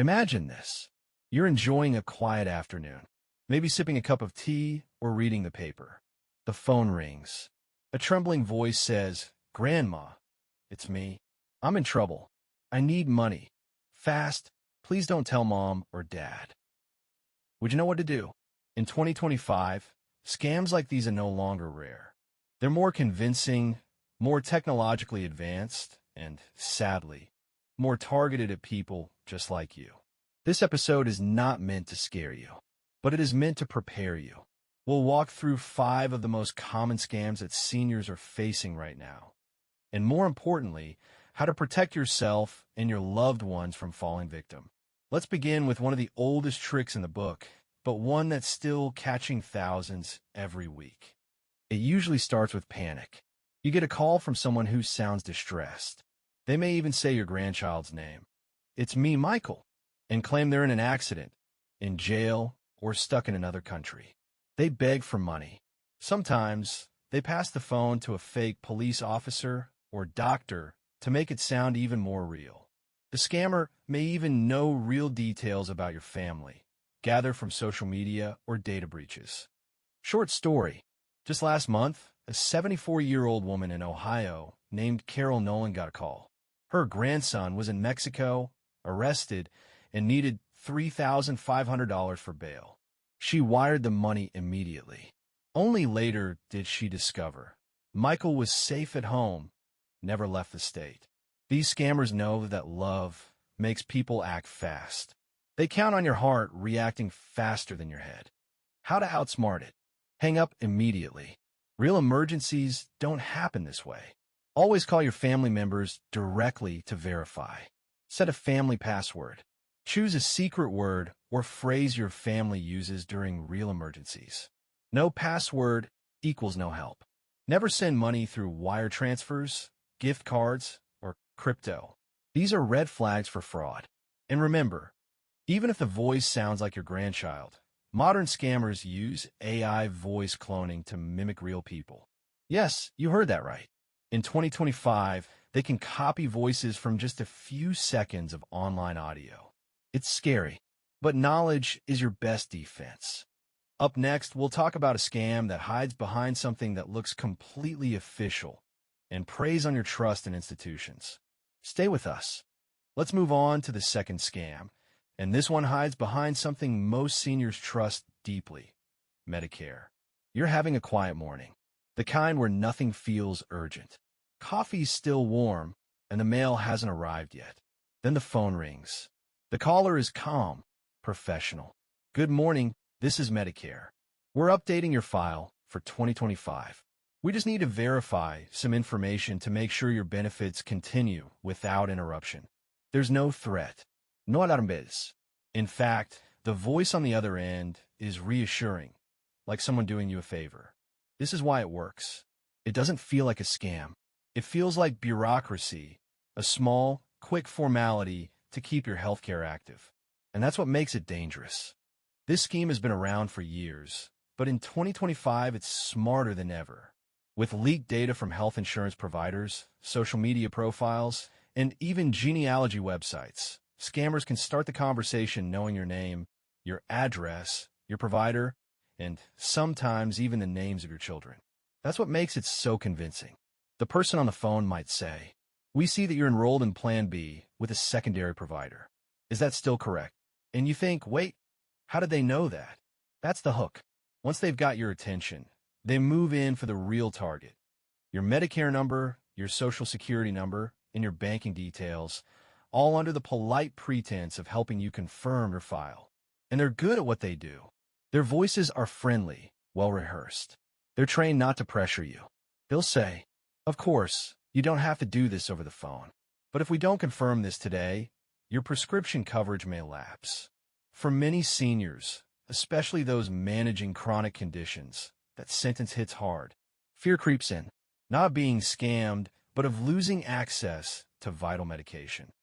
Imagine this. You're enjoying a quiet afternoon, maybe sipping a cup of tea or reading the paper. The phone rings. A trembling voice says, "Grandma, it's me. I'm in trouble. I need money. Fast. Please don't tell Mom or Dad." Would you know what to do? In 2025, scams like these are no longer rare. They're more convincing, more technologically advanced, and, sadly, more targeted at people just like you. This episode is not meant to scare you, but it is meant to prepare you. We'll walk through 5 of the most common scams that seniors are facing right now. And more importantly, how to protect yourself and your loved ones from falling victim. Let's begin with one of the oldest tricks in the book, but one that's still catching thousands every week. It usually starts with panic. You get a call from someone who sounds distressed. They may even say your grandchild's name. "It's me, Michael," and claim they're in an accident, in jail, or stuck in another country. They beg for money. Sometimes, they pass the phone to a fake police officer or doctor to make it sound even more real. The scammer may even know real details about your family, gathered from social media or data breaches. Short story. Just last month, a 74-year-old woman in Ohio named Carol Nolan got a call. Her grandson was in Mexico, arrested, and needed $3,500 for bail. She wired the money immediately. Only later did she discover Michael was safe at home, never left the state. These scammers know that love makes people act fast. They count on your heart reacting faster than your head. How to outsmart it? Hang up immediately. Real emergencies don't happen this way. Always call your family members directly to verify. Set a family password. Choose a secret word or phrase your family uses during real emergencies. No password equals no help. Never send money through wire transfers, gift cards, or crypto. These are red flags for fraud. And remember, even if the voice sounds like your grandchild, modern scammers use AI voice cloning to mimic real people. Yes, you heard that right. In 2025, they can copy voices from just a few seconds of online audio. It's scary, but knowledge is your best defense. Up next, we'll talk about a scam that hides behind something that looks completely official and preys on your trust in institutions. Stay with us. Let's move on to the second scam, and this one hides behind something most seniors trust deeply: Medicare. You're having a quiet morning, the kind where nothing feels urgent. Coffee's still warm, and the mail hasn't arrived yet. Then the phone rings. The caller is calm, professional. "Good morning, this is Medicare. We're updating your file for 2025. We just need to verify some information to make sure your benefits continue without interruption." There's no threat. No alarmbes. In fact, the voice on the other end is reassuring, like someone doing you a favor. This is why it works. It doesn't feel like a scam. It feels like bureaucracy, a small, quick formality to keep your healthcare active. And that's what makes it dangerous. This scheme has been around for years, but in 2025 it's smarter than ever. With leaked data from health insurance providers, social media profiles, and even genealogy websites, scammers can start the conversation knowing your name, your address, your provider, and sometimes even the names of your children. That's what makes it so convincing. The person on the phone might say, "We see that you're enrolled in Plan B with a secondary provider. Is that still correct?" And you think, wait, how did they know that? That's the hook. Once they've got your attention, they move in for the real target. Your Medicare number, your Social Security number, and your banking details, all under the polite pretense of helping you confirm your file. And they're good at what they do. Their voices are friendly, well-rehearsed. They're trained not to pressure you. They'll say, "Of course, you don't have to do this over the phone. But if we don't confirm this today, your prescription coverage may lapse." For many seniors, especially those managing chronic conditions, that sentence hits hard. Fear creeps in, not of being scammed, but of losing access to vital medication.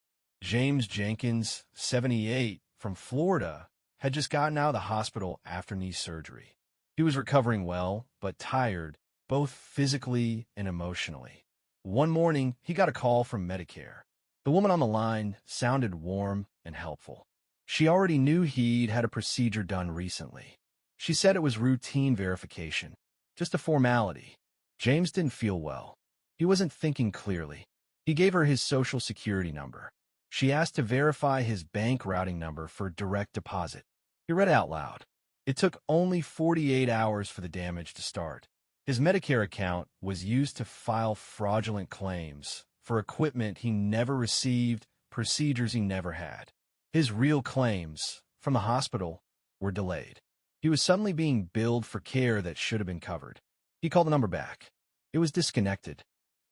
James Jenkins, 78, from Florida, had just gotten out of the hospital after knee surgery. He was recovering well, but tired, both physically and emotionally. One morning, he got a call from Medicare. The woman on the line sounded warm and helpful. She already knew he'd had a procedure done recently. She said it was routine verification, just a formality. James didn't feel well. He wasn't thinking clearly. He gave her his social security number. She asked to verify his bank routing number for direct deposit. He read out loud. It took only 48 hours for the damage to start. His Medicare account was used to file fraudulent claims for equipment he never received, procedures he never had. His real claims from the hospital were delayed. He was suddenly being billed for care that should have been covered. He called the number back. It was disconnected.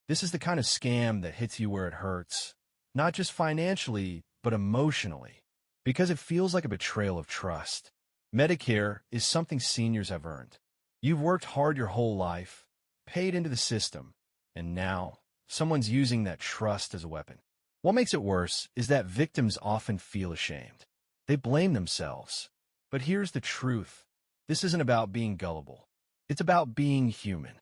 This is the kind of scam that hits you where it hurts, not just financially, but emotionally, because it feels like a betrayal of trust. Medicare is something seniors have earned. You've worked hard your whole life, paid into the system, and now someone's using that trust as a weapon. What makes it worse is that victims often feel ashamed. They blame themselves. But here's the truth. This isn't about being gullible. It's about being human.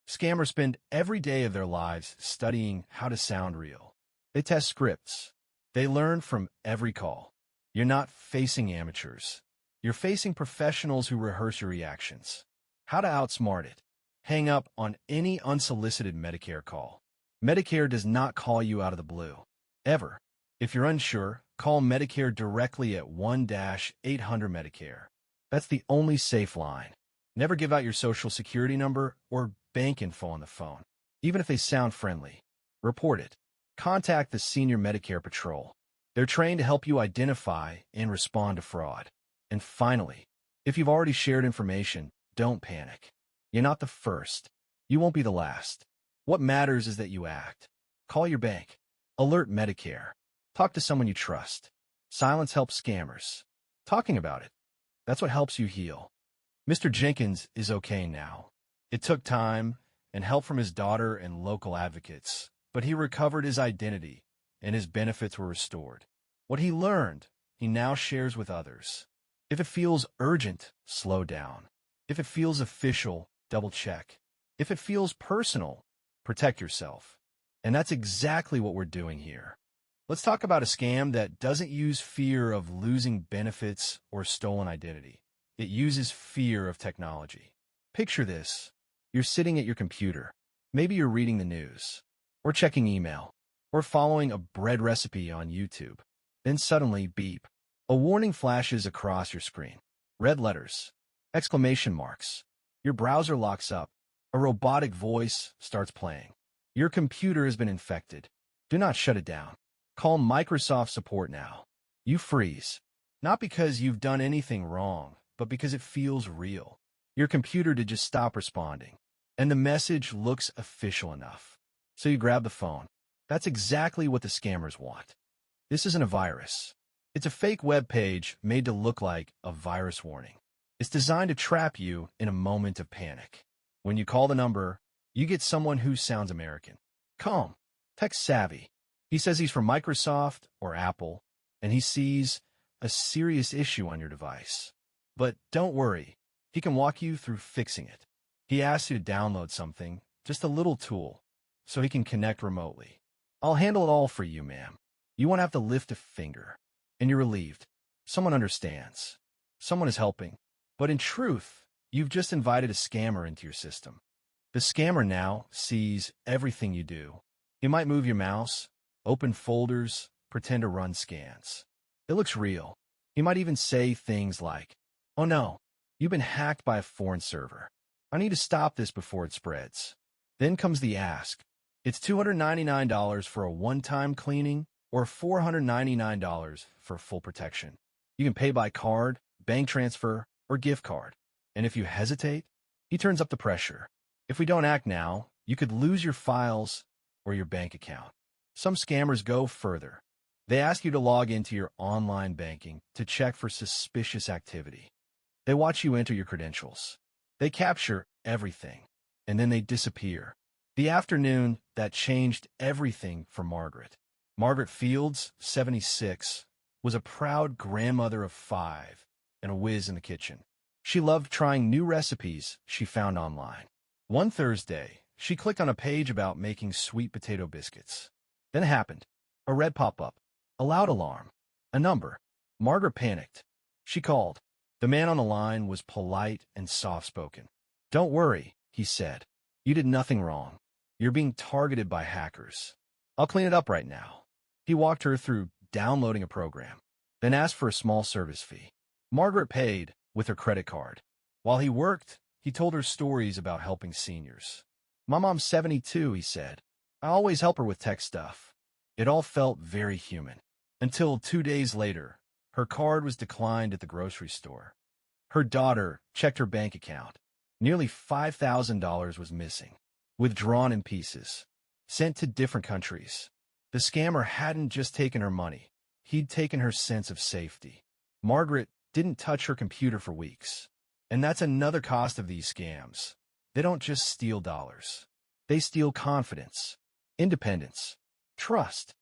Scammers spend every day of their lives studying how to sound real. They test scripts. They learn from every call. You're not facing amateurs. You're facing professionals who rehearse your reactions. How to outsmart it. Hang up on any unsolicited Medicare call. Medicare does not call you out of the blue. Ever. If you're unsure, call Medicare directly at 1-800-MEDICARE. That's the only safe line. Never give out your social security number or bank info on the phone, even if they sound friendly. Report it. Contact the Senior Medicare Patrol. They're trained to help you identify and respond to fraud. And finally, if you've already shared information, don't panic. You're not the first. You won't be the last. What matters is that you act. Call your bank. Alert Medicare. Talk to someone you trust. Silence helps scammers. Talking about it. That's what helps you heal. Mr. Jenkins is okay now. It took time and help from his daughter and local advocates, but he recovered his identity and his benefits were restored. What he learned, he now shares with others. If it feels urgent, slow down. If it feels official, double check. If it feels personal, protect yourself. And that's exactly what we're doing here. Let's talk about a scam that doesn't use fear of losing benefits or stolen identity. It uses fear of technology. Picture this. You're sitting at your computer. Maybe you're reading the news, or checking email, or following a bread recipe on YouTube. Then suddenly, beep. A warning flashes across your screen. Red letters. Exclamation marks. Your browser locks up. A robotic voice starts playing. Your computer has been infected. Do not shut it down. Call Microsoft support now. You freeze. Not because you've done anything wrong, but because it feels real. Your computer did just stop responding. And the message looks official enough. So you grab the phone. That's exactly what the scammers want. This isn't a virus. It's a fake web page made to look like a virus warning. It's designed to trap you in a moment of panic. When you call the number, you get someone who sounds American. Calm. Tech-savvy. He says he's from Microsoft or Apple, and he sees a serious issue on your device. But don't worry. He can walk you through fixing it. He asks you to download something, just a little tool, so he can connect remotely. I'll handle it all for you, ma'am. You won't have to lift a finger. And you're relieved. Someone understands. Someone is helping. But in truth, you've just invited a scammer into your system. The scammer now sees everything you do. He might move your mouse, open folders, pretend to run scans. It looks real. He might even say things like, "Oh no, you've been hacked by a foreign server. I need to stop this before it spreads." Then comes the ask. It's $299 for a one-time cleaning or $499 for full protection. You can pay by card, bank transfer, or gift card. And if you hesitate, he turns up the pressure. If we don't act now, you could lose your files or your bank account. Some scammers go further. They ask you to log into your online banking to check for suspicious activity. They watch you enter your credentials. They capture everything, and then they disappear. The afternoon that changed everything for Margaret. Margaret Fields, 76, was a proud grandmother of 5 and a whiz in the kitchen. She loved trying new recipes she found online. One Thursday, she clicked on a page about making sweet potato biscuits. Then it happened. A red pop-up, a loud alarm, a number. Margaret panicked. She called. The man on the line was polite and soft-spoken. "Don't worry," he said. "You did nothing wrong. You're being targeted by hackers. I'll clean it up right now." He walked her through downloading a program, then asked for a small service fee. Margaret paid with her credit card. While he worked, he told her stories about helping seniors. "My mom's 72, he said. "I always help her with tech stuff." It all felt very human. Until 2 days later, her card was declined at the grocery store. Her daughter checked her bank account. Nearly $5,000 was missing, withdrawn in pieces, sent to different countries. The scammer hadn't just taken her money. He'd taken her sense of safety. Margaret didn't touch her computer for weeks. And that's another cost of these scams. They don't just steal dollars. They steal confidence, independence, trust.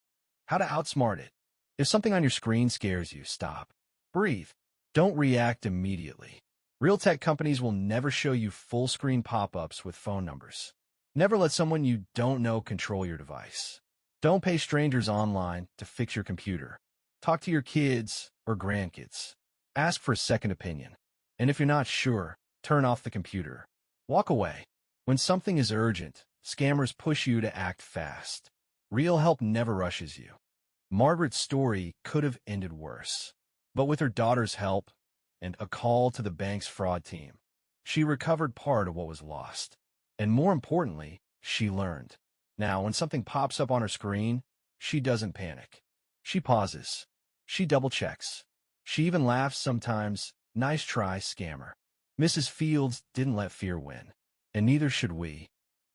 How to outsmart it. If something on your screen scares you, stop. Breathe. Don't react immediately. Real tech companies will never show you full-screen pop-ups with phone numbers. Never let someone you don't know control your device. Don't pay strangers online to fix your computer. Talk to your kids or grandkids. Ask for a second opinion. And if you're not sure, turn off the computer. Walk away. When something is urgent, scammers push you to act fast. Real help never rushes you. Margaret's story could have ended worse. But with her daughter's help and a call to the bank's fraud team, she recovered part of what was lost. And more importantly, she learned. Now, when something pops up on her screen, she doesn't panic. She pauses. She double-checks. She even laughs sometimes. "Nice try, scammer." Mrs. Fields didn't let fear win, and neither should we.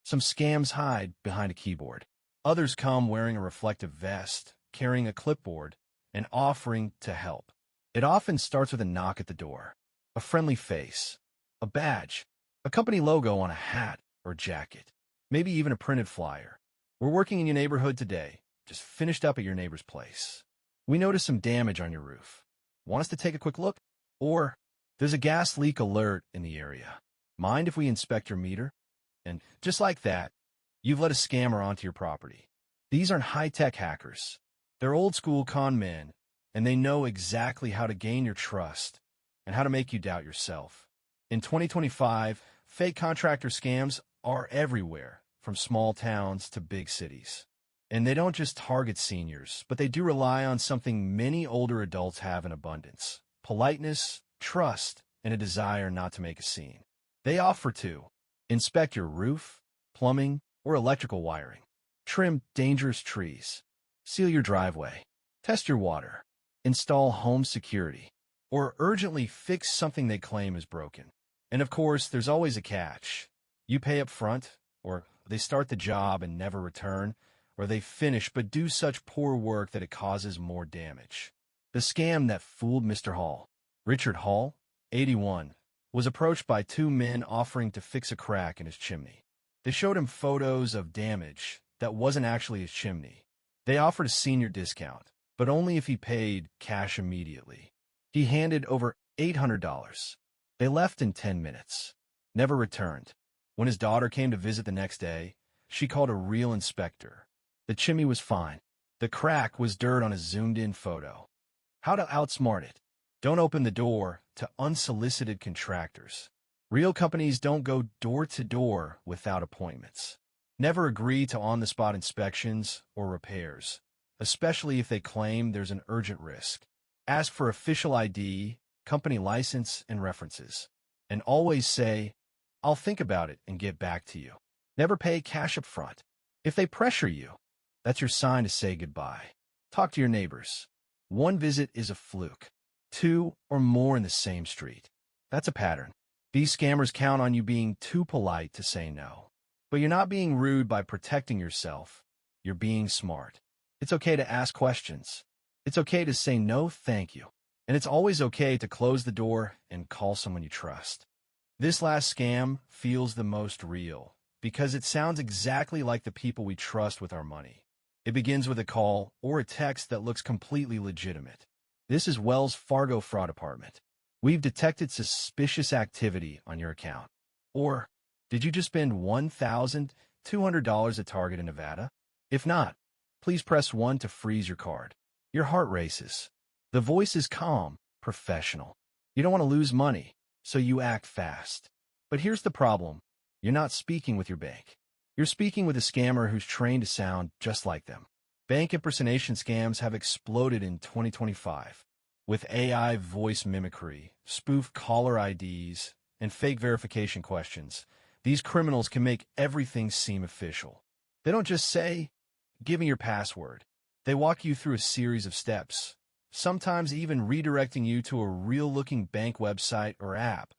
Some scams hide behind a keyboard. Others come wearing a reflective vest, carrying a clipboard, and offering to help. It often starts with a knock at the door, a friendly face, a badge, a company logo on a hat or jacket, maybe even a printed flyer. "We're working in your neighborhood today. Just finished up at your neighbor's place. We noticed some damage on your roof. Want us to take a quick look? Or, there's a gas leak alert in the area. Mind if we inspect your meter?" And just like that, you've let a scammer onto your property. These aren't high-tech hackers. They're old-school con men, and they know exactly how to gain your trust and how to make you doubt yourself. In 2025, fake contractor scams are everywhere, from small towns to big cities. And they don't just target seniors, but they do rely on something many older adults have in abundance: politeness, trust, and a desire not to make a scene. They offer to inspect your roof, plumbing, or electrical wiring, trim dangerous trees, seal your driveway, test your water, install home security, or urgently fix something they claim is broken. And of course, there's always a catch. You pay up front, or they start the job and never return, or they finish but do such poor work that it causes more damage. The scam that fooled Mr. Hall. Richard Hall, 81, was approached by 2 men offering to fix a crack in his chimney. They showed him photos of damage that wasn't actually his chimney. They offered a senior discount, but only if he paid cash immediately. He handed over $800. They left in 10 minutes, never returned. When his daughter came to visit the next day, she called a real inspector. The chimney was fine. The crack was dirt on a zoomed-in photo. How to outsmart it. Don't open the door to unsolicited contractors. Real companies don't go door-to-door without appointments. Never agree to on-the-spot inspections or repairs, especially if they claim there's an urgent risk. Ask for official ID, company license, and references. And always say, "I'll think about it and get back to you." Never pay cash up front. If they pressure you, that's your sign to say goodbye. Talk to your neighbors. 1 visit is a fluke. 2 or more in the same street. That's a pattern. These scammers count on you being too polite to say no. But you're not being rude by protecting yourself. You're being smart. It's okay to ask questions. It's okay to say no, thank you. And it's always okay to close the door and call someone you trust. This last scam feels the most real because it sounds exactly like the people we trust with our money. It begins with a call or a text that looks completely legitimate. "This is Wells Fargo Fraud Department. We've detected suspicious activity on your account." Or, "Did you just spend $1,200 at Target in Nevada? If not, please press 1 to freeze your card." Your heart races. The voice is calm, professional. You don't want to lose money, so you act fast. But here's the problem. You're not speaking with your bank. You're speaking with a scammer who's trained to sound just like them. Bank impersonation scams have exploded in 2025. With AI voice mimicry, spoofed caller IDs, and fake verification questions, these criminals can make everything seem official. They don't just say, "Give me your password." They walk you through a series of steps, sometimes even redirecting you to a real-looking bank website or app,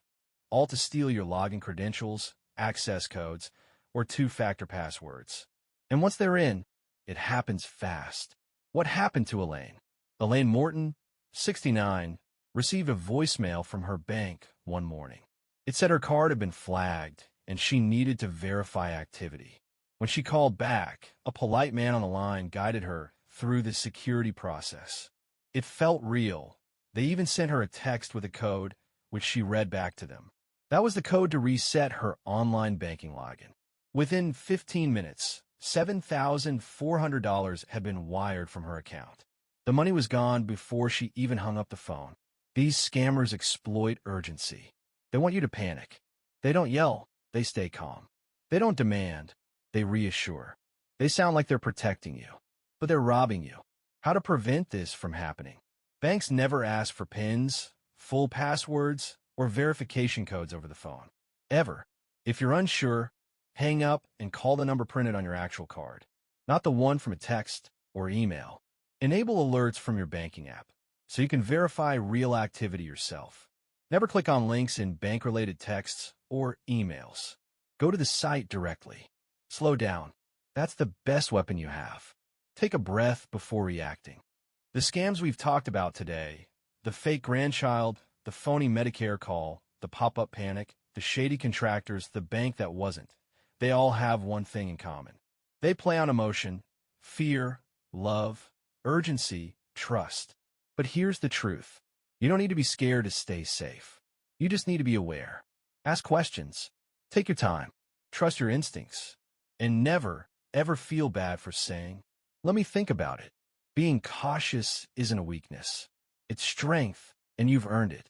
all to steal your login credentials, access codes, or two-factor passwords. And once they're in, it happens fast. What happened to Elaine? Elaine Morton, 69, received a voicemail from her bank one morning. It said her card had been flagged, and she needed to verify activity. When she called back, a polite man on the line guided her through the security process. It felt real. They even sent her a text with a code, which she read back to them. That was the code to reset her online banking login. Within 15 minutes, $7,400 had been wired from her account. The money was gone before she even hung up the phone. These scammers exploit urgency. They want you to panic. They don't yell, they stay calm. They don't demand, they reassure. They sound like they're protecting you, but they're robbing you. How to prevent this from happening? Banks never ask for PINs, full passwords, or verification codes over the phone. Ever. If you're unsure, hang up and call the number printed on your actual card, not the one from a text or email. Enable alerts from your banking app so you can verify real activity yourself. Never click on links in bank-related texts or emails. Go to the site directly. Slow down. That's the best weapon you have. Take a breath before reacting. The scams we've talked about today, the fake grandchild, the phony Medicare call, the pop-up panic, the shady contractors, the bank that wasn't, they all have one thing in common. They play on emotion, fear, love, urgency, trust. But here's the truth. You don't need to be scared to stay safe. You just need to be aware. Ask questions. Take your time. Trust your instincts. And never, ever feel bad for saying, "Let me think about it." Being cautious isn't a weakness. It's strength, and you've earned it.